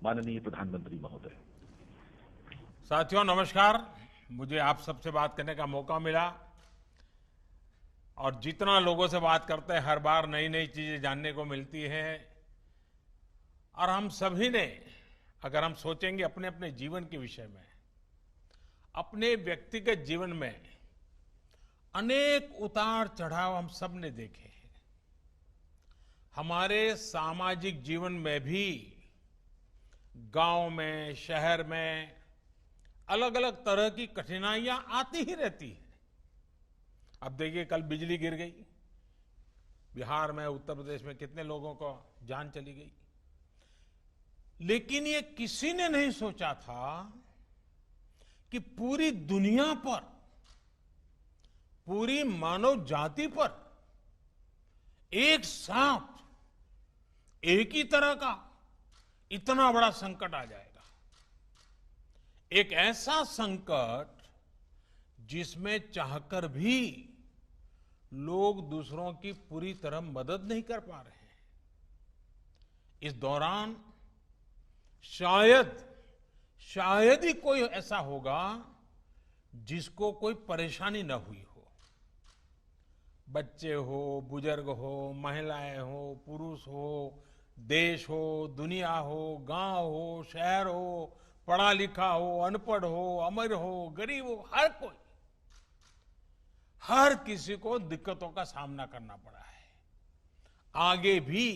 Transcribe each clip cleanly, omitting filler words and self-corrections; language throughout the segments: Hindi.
माननीय प्रधानमंत्री महोदय। साथियों नमस्कार। मुझे आप सबसे बात करने का मौका मिला और जितना लोगों से बात करते हैं हर बार नई नई चीजें जानने को मिलती है। और हम सभी ने अगर हम सोचेंगे अपने अपने जीवन के विषय में, अपने व्यक्तिगत जीवन में अनेक उतार चढ़ाव हम सब ने देखे हैं। हमारे सामाजिक जीवन में भी गांव में, शहर में अलग अलग तरह की कठिनाइयां आती ही रहती हैं। अब देखिए, कल बिजली गिर गई, बिहार में, उत्तर प्रदेश में कितने लोगों को जान चली गई। लेकिन ये किसी ने नहीं सोचा था कि पूरी दुनिया पर, पूरी मानव जाति पर एक साथ एक ही तरह का इतना बड़ा संकट आ जाएगा। एक ऐसा संकट जिसमें चाहकर भी लोग दूसरों की पूरी तरह मदद नहीं कर पा रहे हैं। इस दौरान शायद ही कोई ऐसा होगा जिसको कोई परेशानी न हुई हो। बच्चे हो, बुजुर्ग हो, महिलाएं हो, पुरुष हो, देश हो, दुनिया हो, गांव हो, शहर हो, पढ़ा लिखा हो, अनपढ़ हो, अमीर हो, गरीब हो, हर किसी को दिक्कतों का सामना करना पड़ा है। आगे भी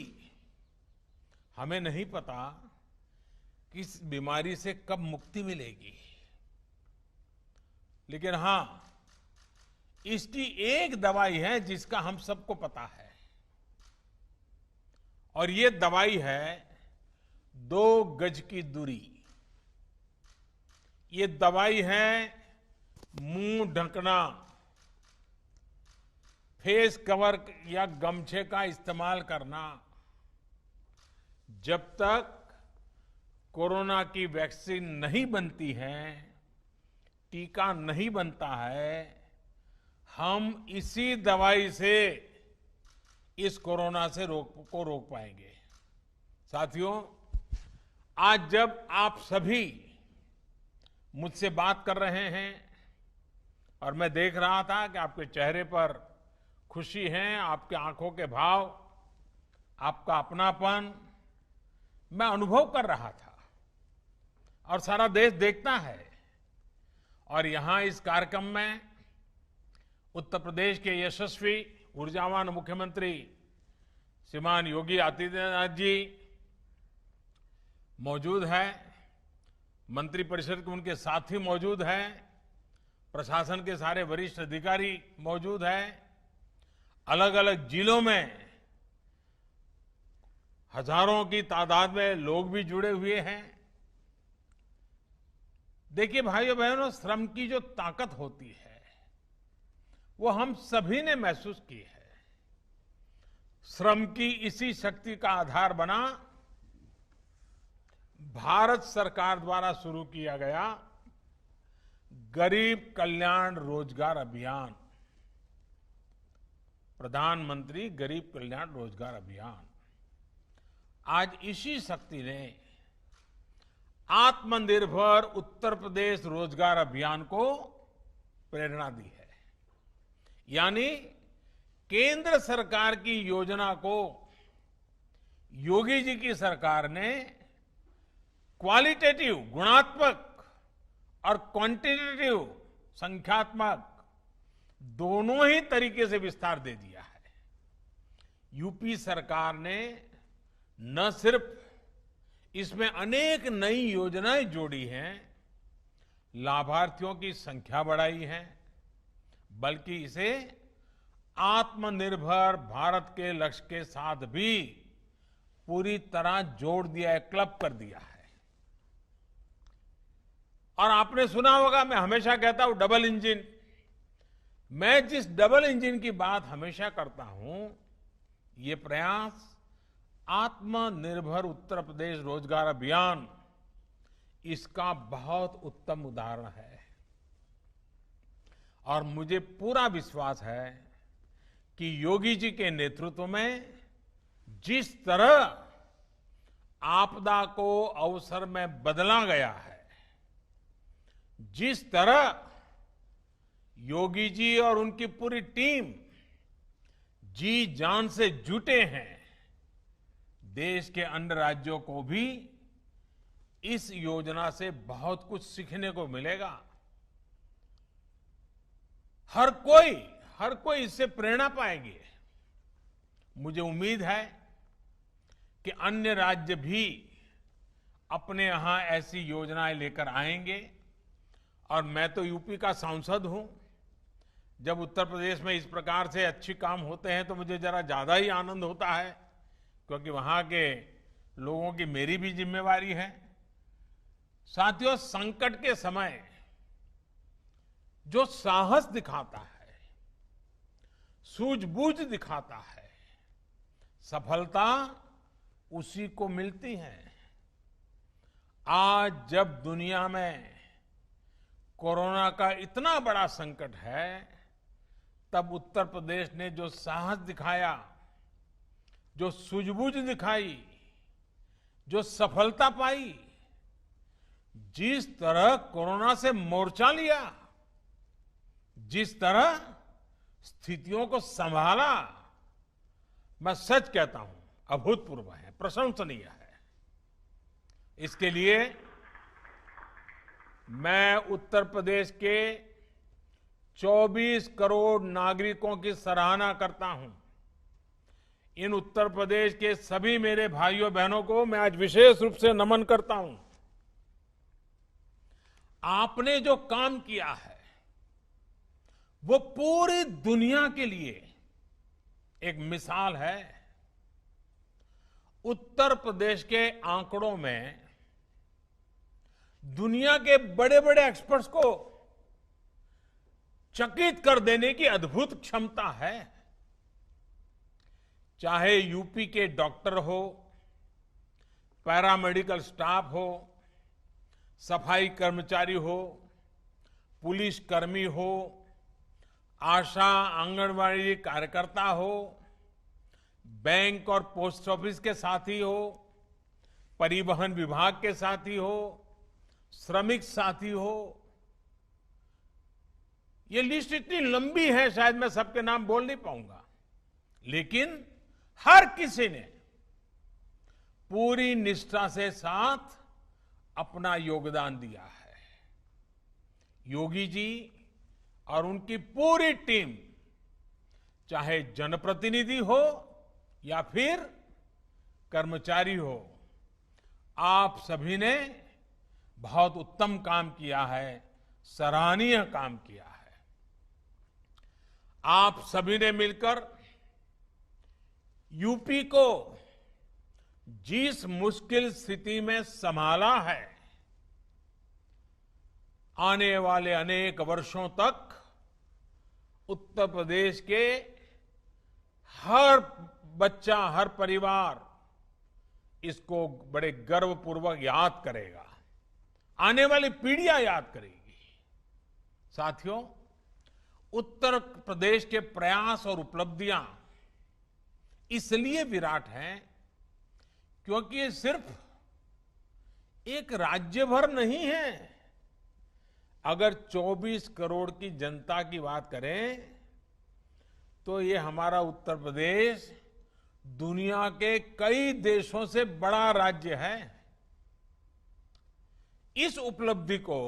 हमें नहीं पता कि इस बीमारी से कब मुक्ति मिलेगी, लेकिन हां, इसकी एक दवाई है जिसका हम सबको पता है, और ये दवाई है 2 गज की दूरी। ये दवाई है मुंह ढकना, फेस कवर या गमछे का इस्तेमाल करना। जब तक कोरोना की वैक्सीन नहीं बनती है, टीका नहीं बनता है, हम इसी दवाई से इस कोरोना से रोक पाएंगे। साथियों, आज जब आप सभी मुझसे बात कर रहे हैं और मैं देख रहा था कि आपके चेहरे पर खुशी है, आपके आंखों के भाव, आपका अपनापन मैं अनुभव कर रहा था, और सारा देश देखता है। और यहां इस कार्यक्रम में उत्तर प्रदेश के यशस्वी ऊर्जावान मुख्यमंत्री श्रीमान योगी आदित्यनाथ जी मौजूद है, मंत्रिपरिषद के उनके साथी मौजूद हैं, प्रशासन के सारे वरिष्ठ अधिकारी मौजूद हैं, अलग अलग जिलों में हजारों की तादाद में लोग भी जुड़े हुए हैं। देखिए भाइयों बहनों, श्रम की जो ताकत होती है वो हम सभी ने महसूस की है। श्रम की इसी शक्ति का आधार बना भारत सरकार द्वारा शुरू किया गया गरीब कल्याण रोजगार अभियान, प्रधानमंत्री गरीब कल्याण रोजगार अभियान। आज इसी शक्ति ने आत्मनिर्भर उत्तर प्रदेश रोजगार अभियान को प्रेरणा दी है। यानी केंद्र सरकार की योजना को योगी जी की सरकार ने क्वालिटेटिव, गुणात्मक, और क्वांटिटेटिव, संख्यात्मक, दोनों ही तरीके से विस्तार दे दिया है। यूपी सरकार ने न सिर्फ इसमें अनेक नई योजनाएं जोड़ी हैं, लाभार्थियों की संख्या बढ़ाई है, बल्कि इसे आत्मनिर्भर भारत के लक्ष्य के साथ भी पूरी तरह जोड़ दिया है, क्लब कर दिया है। और आपने सुना होगा, मैं हमेशा कहता हूं डबल इंजन। मैं जिस डबल इंजन की बात हमेशा करता हूं, ये प्रयास आत्मनिर्भर उत्तर प्रदेश रोजगार अभियान इसका बहुत उत्तम उदाहरण है। और मुझे पूरा विश्वास है कि योगी जी के नेतृत्व में जिस तरह आपदा को अवसर में बदला गया है। जिस तरह योगी जी और उनकी पूरी टीम जी जान से जुटे हैं, देश के अन्य राज्यों को भी इस योजना से बहुत कुछ सीखने को मिलेगा। हर कोई इससे प्रेरणा पाएंगे। मुझे उम्मीद है कि अन्य राज्य भी अपने यहां ऐसी योजनाएं लेकर आएंगे। और मैं तो यूपी का सांसद हूं। जब उत्तर प्रदेश में इस प्रकार से अच्छे काम होते हैं तो मुझे जरा ज्यादा ही आनंद होता है, क्योंकि वहां के लोगों की मेरी भी जिम्मेवारी है। साथियों, संकट के समय जो साहस दिखाता है, सूझबूझ दिखाता है, सफलता उसी को मिलती है। आज जब दुनिया में कोरोना का इतना बड़ा संकट है, तब उत्तर प्रदेश ने जो साहस दिखाया, जो सूझबूझ दिखाई, जो सफलता पाई, जिस तरह कोरोना से मोर्चा लिया, जिस तरह स्थितियों को संभाला, मैं सच कहता हूं अभूतपूर्व है, प्रशंसनीय है। इसके लिए मैं उत्तर प्रदेश के 24 करोड़ नागरिकों की सराहना करता हूं। इन उत्तर प्रदेश के सभी मेरे भाइयों बहनों को मैं आज विशेष रूप से नमन करता हूं। आपने जो काम किया है वो पूरी दुनिया के लिए एक मिसाल है। उत्तर प्रदेश के आंकड़ों में दुनिया के बड़े बड़े एक्सपर्ट्स को चकित कर देने की अद्भुत क्षमता है। चाहे यूपी के डॉक्टर हो, पैरामेडिकल स्टाफ हो, सफाई कर्मचारी हो, पुलिस कर्मी हो, आशा आंगनवाड़ी कार्यकर्ता हो, बैंक और पोस्ट ऑफिस के साथी हो, परिवहन विभाग के साथी हो, श्रमिक साथी हो। ये लिस्ट इतनी लंबी है, शायद मैं सबके नाम बोल नहीं पाऊंगा, लेकिन हर किसी ने पूरी निष्ठा से साथ अपना योगदान दिया है। योगी जी और उनकी पूरी टीम, चाहे जनप्रतिनिधि हो या फिर कर्मचारी हो, आप सभी ने बहुत उत्तम काम किया है, सराहनीय काम किया है। आप सभी ने मिलकर यूपी को जिस मुश्किल स्थिति में संभाला है, आने वाले अनेक वर्षों तक उत्तर प्रदेश के हर बच्चा, हर परिवार इसको बड़े गर्वपूर्वक याद करेगा, आने वाली पीढ़ियां याद करेगी। साथियों, उत्तर प्रदेश के प्रयास और उपलब्धियां इसलिए विराट हैं क्योंकि ये सिर्फ एक राज्य भर नहीं है। अगर 24 करोड़ की जनता की बात करें तो ये हमारा उत्तर प्रदेश दुनिया के कई देशों से बड़ा राज्य है। इस उपलब्धि को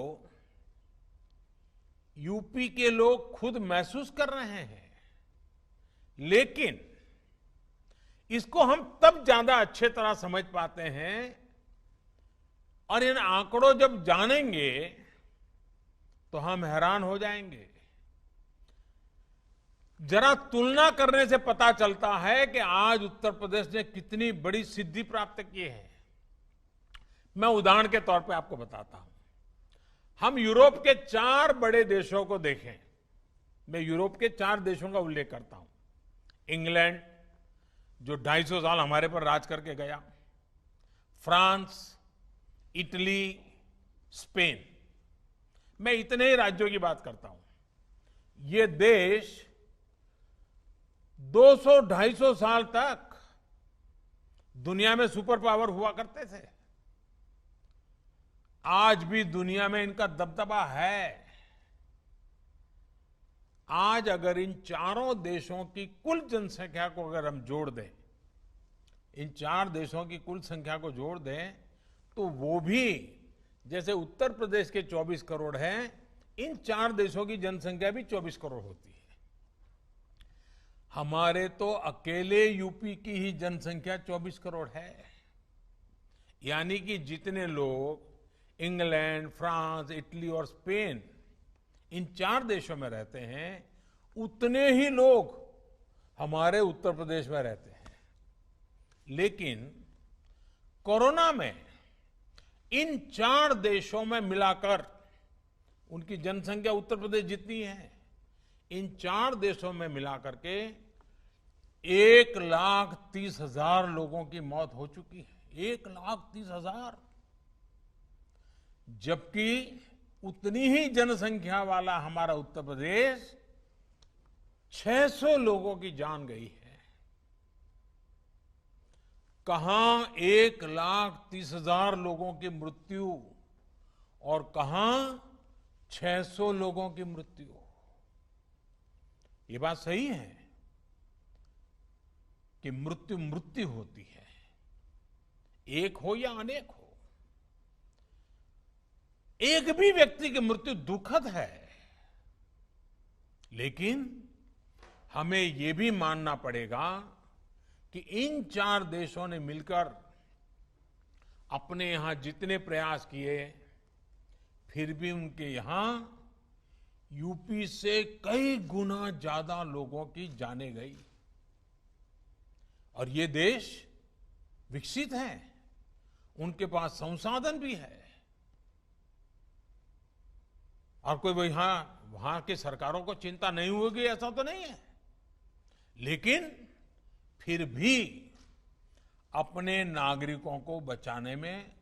यूपी के लोग खुद महसूस कर रहे हैं, लेकिन इसको हम तब ज्यादा अच्छे तरह समझ पाते हैं और इन आंकड़ों जब जानेंगे तो हम हैरान हो जाएंगे। जरा तुलना करने से पता चलता है कि आज उत्तर प्रदेश ने कितनी बड़ी सिद्धि प्राप्त की है। मैं उदाहरण के तौर पे आपको बताता हूं। हम यूरोप के 4 बड़े देशों को देखें। मैं यूरोप के 4 देशों का उल्लेख करता हूं। इंग्लैंड, जो 250 साल हमारे पर राज करके गया, फ्रांस, इटली, स्पेन। मैं इतने ही राज्यों की बात करता हूं। ये देश 200-250 साल तक दुनिया में सुपर पावर हुआ करते थे। आज भी दुनिया में इनका दबदबा है। आज अगर इन चारों देशों की कुल जनसंख्या को अगर हम जोड़ दें, इन 4 देशों की कुल संख्या को जोड़ दें, तो वो भी जैसे उत्तर प्रदेश के 24 करोड़ हैं, इन 4 देशों की जनसंख्या भी 24 करोड़ होती है। हमारे तो अकेले यूपी की ही जनसंख्या 24 करोड़ है। यानी कि जितने लोग इंग्लैंड, फ्रांस, इटली और स्पेन, इन 4 देशों में रहते हैं, उतने ही लोग हमारे उत्तर प्रदेश में रहते हैं। लेकिन कोरोना में इन 4 देशों में मिलाकर उनकी जनसंख्या उत्तर प्रदेश जितनी है, इन 4 देशों में मिलाकर के 1,30,000 लोगों की मौत हो चुकी है। 1,30,000। जबकि उतनी ही जनसंख्या वाला हमारा उत्तर प्रदेश 600 लोगों की जान गई है। कहां 1,30,000 लोगों की मृत्यु और कहां 600 लोगों की मृत्यु। ये बात सही है कि मृत्यु मृत्यु होती है, एक हो या अनेक हो। एक भी व्यक्ति की मृत्यु दुखद है, लेकिन हमें यह भी मानना पड़ेगा कि इन 4 देशों ने मिलकर अपने यहां जितने प्रयास किए, फिर भी उनके यहां यूपी से कई गुना ज्यादा लोगों की जानें गई। और ये देश विकसित है, उनके पास संसाधन भी है, और कोई वहां की सरकारों को चिंता नहीं होगी ऐसा तो नहीं है। लेकिन फिर भी अपने नागरिकों को बचाने में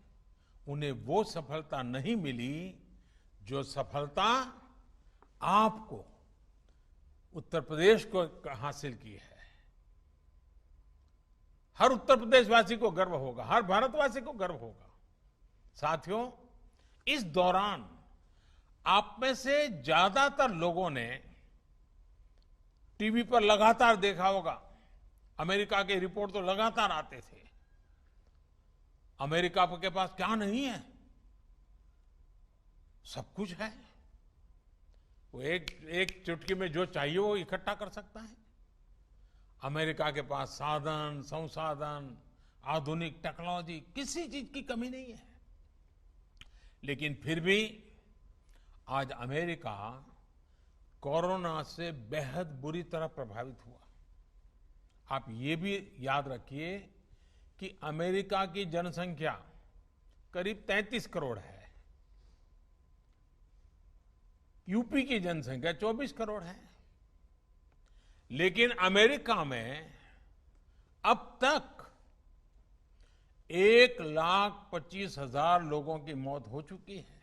उन्हें वो सफलता नहीं मिली जो सफलता आपको उत्तर प्रदेश को हासिल की है। हर उत्तर प्रदेशवासी को गर्व होगा, हर भारतवासी को गर्व होगा। साथियों, इस दौरान आप में से ज्यादातर लोगों ने टीवी पर लगातार देखा होगा, अमेरिका के रिपोर्ट तो लगातार आते थे। अमेरिका के पास क्या नहीं है? सब कुछ है। वो एक चुटकी में जो चाहिए वो इकट्ठा कर सकता है। अमेरिका के पास साधन, संसाधन, आधुनिक टेक्नोलॉजी, किसी चीज की कमी नहीं है। लेकिन फिर भी आज अमेरिका कोरोना से बेहद बुरी तरह प्रभावित हुआ। आप ये भी याद रखिए कि अमेरिका की जनसंख्या करीब 33 करोड़ है, यूपी की जनसंख्या 24 करोड़ है। लेकिन अमेरिका में अब तक 1,25,000 लोगों की मौत हो चुकी है,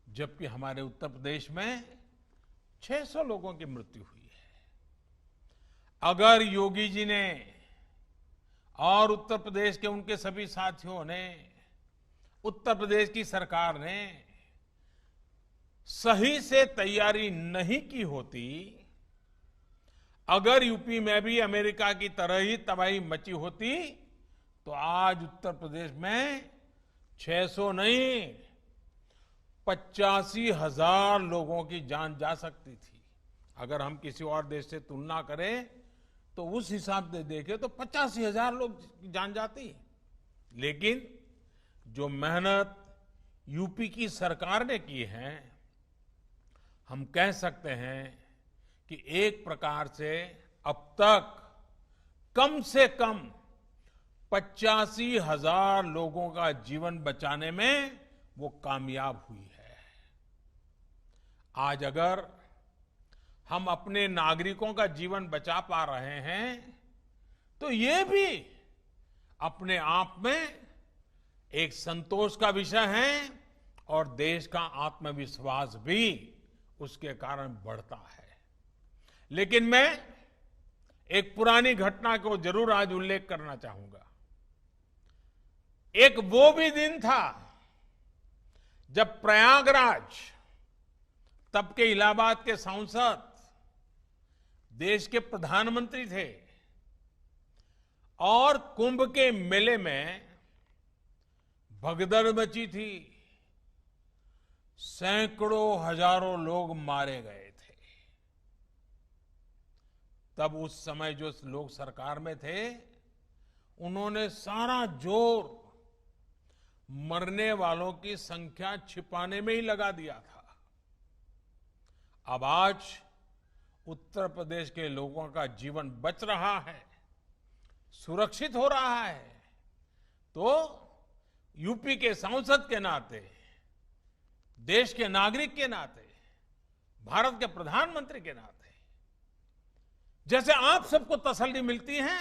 जबकि हमारे उत्तर प्रदेश में 600 लोगों की मृत्यु हुई है। अगर योगी जी ने और उत्तर प्रदेश के उनके सभी साथियों ने, उत्तर प्रदेश की सरकार ने सही से तैयारी नहीं की होती, अगर यूपी में भी अमेरिका की तरह ही तबाही मची होती, तो आज उत्तर प्रदेश में 600 नहीं 85,000 लोगों की जान जा सकती थी। अगर हम किसी और देश से तुलना करें तो उस हिसाब से देखें तो 85,000 लोग की जान जाती। लेकिन जो मेहनत यूपी की सरकार ने की है, हम कह सकते हैं कि एक प्रकार से अब तक कम से कम 85,000 लोगों का जीवन बचाने में वो कामयाब हुई है। आज अगर हम अपने नागरिकों का जीवन बचा पा रहे हैं, तो ये भी अपने आप में एक संतोष का विषय है और देश का आत्मविश्वास भी उसके कारण बढ़ता है। लेकिन मैं एक पुरानी घटना को जरूर आज उल्लेख करना चाहूंगा। एक वो भी दिन था जब प्रयागराज, तब के इलाहाबाद के सांसद, देश के प्रधानमंत्री थे और कुंभ के मेले में भगदड़ मची थी। सैकड़ों हजारों लोग मारे गए थे। तब उस समय जो लोग सरकार में थे, उन्होंने सारा जोर मरने वालों की संख्या छिपाने में ही लगा दिया था। अब आज उत्तर प्रदेश के लोगों का जीवन बच रहा है, सुरक्षित हो रहा है, तो यूपी के सांसद के नाते, देश के नागरिक के नाते, भारत के प्रधानमंत्री के नाते, जैसे आप सबको तसल्ली मिलती है,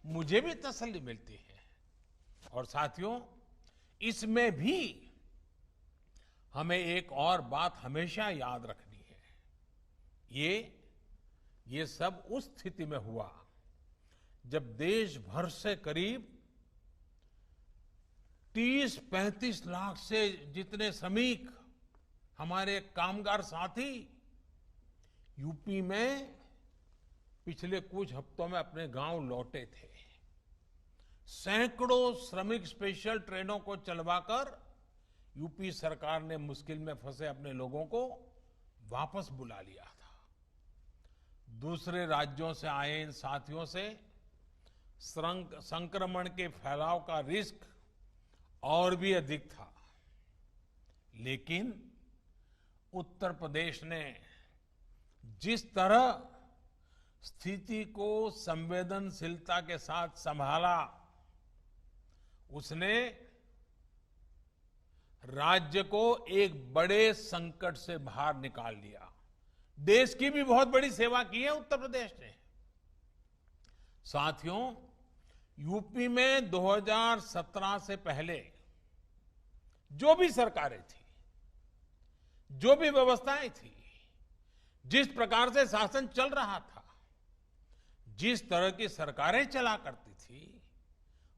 मुझे भी तसल्ली मिलती है। और साथियों, इसमें भी हमें एक और बात हमेशा याद रखनी है। ये सब उस स्थिति में हुआ जब देश भर से करीब 30-35 लाख से जितने श्रमिक, हमारे कामगार साथी यूपी में पिछले कुछ हफ्तों में अपने गांव लौटे थे। सैकड़ों श्रमिक स्पेशल ट्रेनों को चलवाकर यूपी सरकार ने मुश्किल में फंसे अपने लोगों को वापस बुला लिया था। दूसरे राज्यों से आए इन साथियों से संक्रमण के फैलाव का रिस्क और भी अधिक था, लेकिन उत्तर प्रदेश ने जिस तरह स्थिति को संवेदनशीलता के साथ संभाला, उसने राज्य को एक बड़े संकट से बाहर निकाल लिया। देश की भी बहुत बड़ी सेवा की है उत्तर प्रदेश ने। साथियों, यूपी में 2017 से पहले जो भी सरकारें थी, जो भी व्यवस्थाएं थी, जिस प्रकार से शासन चल रहा था, जिस तरह की सरकारें चला करती थी,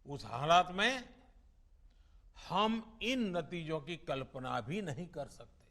उस हालात में हम इन नतीजों की कल्पना भी नहीं कर सकते।